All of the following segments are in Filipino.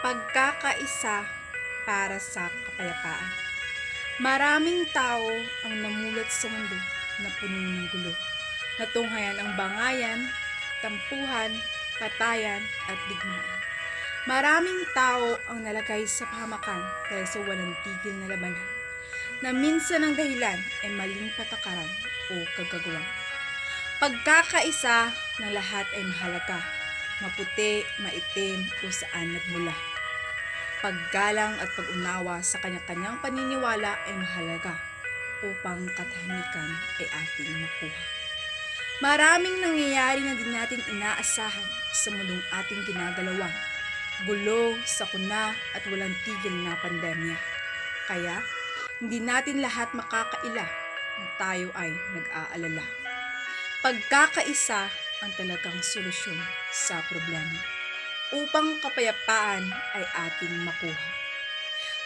Pagkakaisa para sa kapayapaan. Maraming tao ang namulat sa mundo na puno ng gulo. Natunghayan ang bangayan, tampuhan, patayan at digmaan. Maraming tao ang nalagay sa pahamakan dahil sa walang tigil na labanan, na minsan ang dahilan ay maling patakaran o kagagawan. Pagkakaisa ng lahat ay mahalaga, maputi, maitim o saan nagmula. Paggalang at pag-unawa sa kanya-kanyang paniniwala ay mahalaga upang katahimikan ay ating makuha. Maraming nangyayari na din natin inaasahan sa mundong ating ginagalawan. Gulo, sakuna at walang tigil na pandemya. Kaya, hindi natin lahat makakaila na tayo ay nag-aalala. Pagkakaisa ang talagang solusyon sa problema upang kapayapaan ay ating makuha.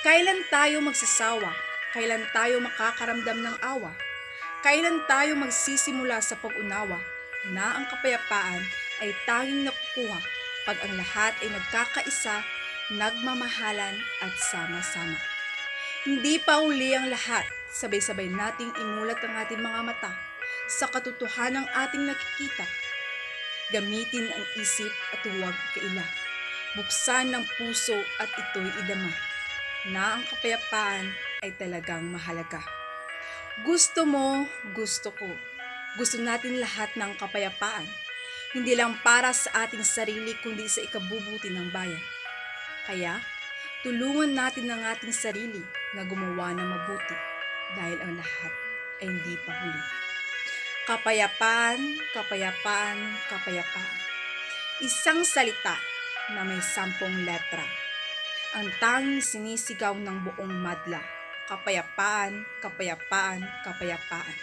Kailan tayo magsasawa? Kailan tayo makakaramdam ng awa? Kailan tayo magsisimula sa pag-unawa na ang kapayapaan ay tanging nakukuha pag ang lahat ay nagkakaisa, nagmamahalan at sama-sama. Hindi pa uli ang lahat, sabay-sabay nating imulat ang ating mga mata sa katotohanang ating nakikita. Gamitin ang isip at huwag kaila. Buksan ng puso at ito'y idama na ang kapayapaan ay talagang mahalaga. Gusto mo, gusto ko. Gusto natin lahat ng kapayapaan. Hindi lang para sa ating sarili kundi sa ikabubuti ng bayan. Kaya, tulungan natin ang ating sarili na gumawa ng mabuti dahil ang lahat ay hindi pa huli. Kapayapaan, kapayapaan, kapayapaan. Isang salita na may 10 letra. Ang tanging sinisigaw ng buong madla. Kapayapaan, kapayapaan, kapayapaan.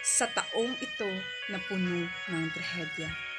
Sa taong ito na puno ng trahedya.